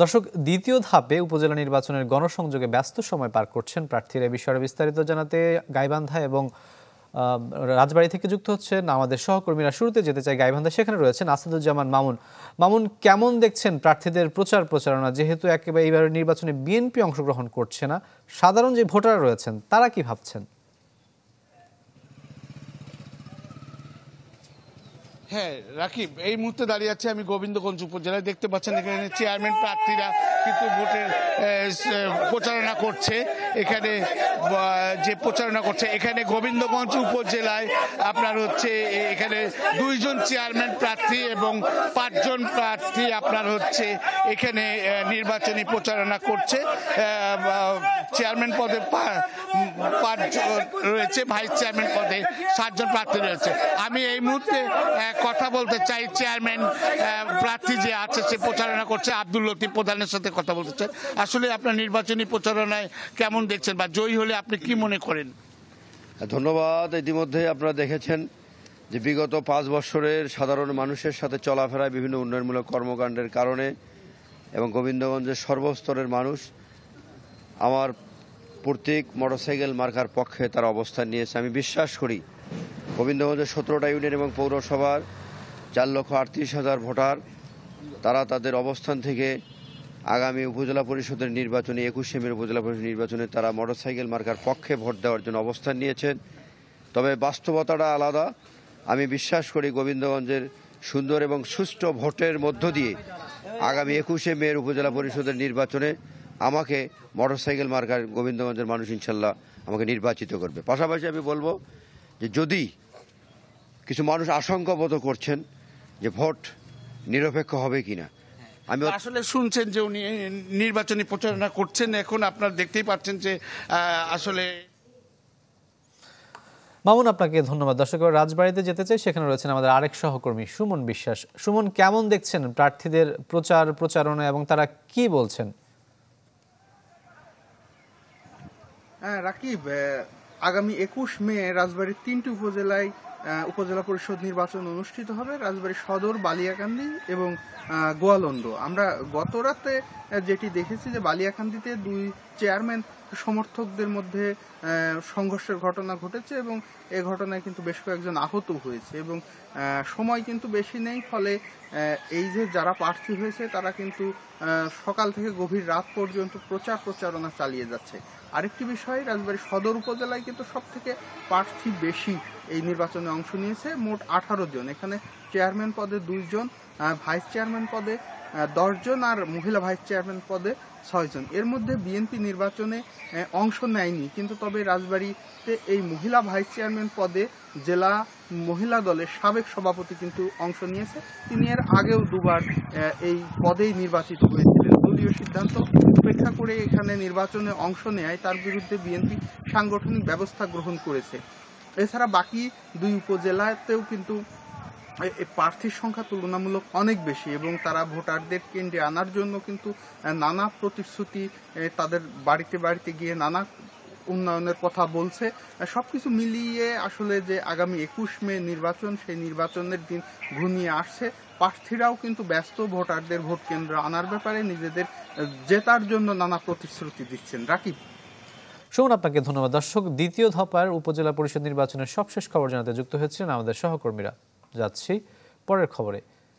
দর্শক, দ্বিতীয় ধাপে উপজেলা নির্বাচনের গণসংযোগে ব্যস্ত সময় পার করছেন প্রার্থীরা। বিষয়ে বিস্তারিত জানাতে গাইবান্ধা এবং রাজবাড়ী থেকে যুক্ত হচ্ছেন আমাদের সহকর্মীরা। শুরুতে যেতে চাই গাইবান্ধা, সেখানে রয়েছেন আসাদুজ্জামান মামুন। মামুন, কেমন দেখছেন প্রার্থীদের প্রচারণা? যেহেতু একেবারে এইবার নির্বাচনে বিএনপি অংশগ্রহণ করছে না, সাধারণ যে ভোটাররা রয়েছেন তারা কি ভাবছেন? হ্যাঁ রাকিব, এই মুহূর্তে দাঁড়িয়ে আছে আমি গোবিন্দগঞ্জ উপজেলায়। দেখতে পাচ্ছেন এখানে চেয়ারম্যান প্রার্থীরা কিন্তু ভোটের প্রচারণা করছে। এখানে যে প্রচারণা করছে এখানে গোবিন্দগঞ্জ উপজেলায় আপনার হচ্ছে এখানে 2 জন চেয়ারম্যান প্রার্থী এবং 5 জন প্রার্থী আপনার হচ্ছে এখানে নির্বাচনী প্রচারণা করছে। চেয়ারম্যান পদে 5 জন রয়েছে, ভাইস চেয়ারম্যান পদে 7 জন প্রার্থী রয়েছে। আমি এই মুহূর্তে কথা বলতে চাই চেয়ারম্যান প্রার্থী যে আছে সে প্রচারণা করছে আব্দুল লতিফ প্রধানের সাথে কথা বলতে চাই। আসলে আপনার নির্বাচনী প্রচারণায় কেমন দেখছেন বা জয়ী হলে আপনি কি মনে করেন? ধন্যবাদ। ইতিমধ্যে আপনারা দেখেছেন যে বিগত 5 বছরের সাধারণ মানুষের সাথে চলাফেরায় বিভিন্ন উন্নয়নমূলক কর্মকাণ্ডের কারণে এবং গোবিন্দগঞ্জের সর্বস্তরের মানুষ আমার প্রতীক মোটরসাইকেল মার্কার পক্ষে তারা অবস্থান নিয়েছে। আমি বিশ্বাস করি গোবিন্দগঞ্জের 17টা ইউনিয়ন এবং পৌরসভার 4,38,000 ভোটার তারা তাদের অবস্থান থেকে আগামী উপজেলা পরিষদের নির্বাচনে 21শে মে উপজেলা পরিষদ নির্বাচনে তারা মোটরসাইকেল মার্কার পক্ষে ভোট দেওয়ার জন্য অবস্থান নিয়েছেন। তবে বাস্তবতাটা আলাদা। আমি বিশ্বাস করি গোবিন্দগঞ্জের সুন্দর এবং সুষ্ঠু ভোটের মধ্য দিয়ে আগামী 21শে মে উপজেলা পরিষদের নির্বাচনে আমাকে মোটরসাইকেল মার্কার গোবিন্দগঞ্জের মানুষ ইনশাল্লাহ আমাকে নির্বাচিত করবে। পাশাপাশি আমি বলবো যে যদি কিছু মানুষ আশঙ্কা বোধ করছেন যে ভোট নিরপেক্ষ হবে কিনা, আমি আসলে শুনছেন যে উনি নির্বাচনী প্রচারণা করছেন, এখন আপনারা দেখতেই পাচ্ছেন যে আসলে। মামুন, আপনাকে ধন্যবাদ। দর্শক, রাজবাড়ীতে যেতে চাই, সেখানে রয়েছেন আমাদের আরেক সহকর্মী সুমন বিশ্বাস। সুমন, কেমন দেখছেন প্রার্থীদের প্রচারণা এবং তারা কি বলছেন? রাকিব, আগামী 21 মে রাজবাড়ীর 3টি উপজেলায় উপজেলা পরিষদ নির্বাচন অনুষ্ঠিত হবে। রাজবাড়ী সদর, বালিয়াকান্দি এবং গোয়ালন্দ। আমরা গত রাতে যেটি দেখেছি যে বালিয়াকান্দিতে 2 চেয়ারম্যান সমর্থকদের মধ্যে সংঘর্ষের ঘটনা ঘটেছে এবং এই ঘটনায় কিন্তু বেশ কয়েকজন আহত হয়েছে এবং সময় কিন্তু বেশি নেই। ফলে এই যে যারা প্রার্থী হয়েছে তারা কিন্তু সকাল থেকে গভীর রাত পর্যন্ত প্রচারণা চালিয়ে যাচ্ছে। আরেকটি বিষয়, রাজবাড়ী সদর উপজেলায় কিন্তু সব থেকে প্রার্থী বেশি এই নির্বাচনে অংশ নিয়েছে, মোট 18 জন। এখানে চেয়ারম্যান পদে 2 জন, ভাইস চেয়ারম্যান পদে 10 জন আর মহিলা ভাইস চেয়ারম্যান পদে 6 জন। এর মধ্যে বিএনপি নির্বাচনে অংশ নেয়নি, কিন্তু তবে রাজবাড়ীতে এই মহিলা ভাইস চেয়ারম্যান পদে জেলা মহিলা দলের সাবেক সভাপতি কিন্তু অংশ নিয়েছে। তিনি এর আগেও 2বার এই পদেই নির্বাচিত হয়েছিলেন। দলীয় সিদ্ধান্ত উপেক্ষা করে এখানে নির্বাচনে অংশ নেয় তার বিরুদ্ধে বিএনপি সাংগঠনিক ব্যবস্থা গ্রহণ করেছে। এছাড়া বাকি 2 উপজেলাতেও কিন্তু প্রার্থীর সংখ্যা তুলনামূলক অনেক বেশি এবং তারা ভোটারদের কেন্দ্রে আনার জন্য কিন্তু নানা প্রতিশ্রুতি, তাদের বাড়িতে গিয়ে নানা উন্নয়নের কথা বলছে। সবকিছু মিলিয়ে আসলে যে আগামী 21 মে নির্বাচন, সেই নির্বাচনের দিন ঘনিয়ে আসছে। প্রার্থীরাও কিন্তু ব্যস্ত ভোটারদের ভোট কেন্দ্র আনার ব্যাপারে, নিজেদের জেতার জন্য নানা প্রতিশ্রুতি দিচ্ছেন। রাকিব, সুমন, আপনাকে ধন্যবাদ। দর্শক, দ্বিতীয় ধাপের উপজেলা পরিষদ নির্বাচনের সবশেষ খবর জানাতে যুক্ত হচ্ছেন আমাদের সহকর্মীরা। যাচ্ছি পরের খবরে।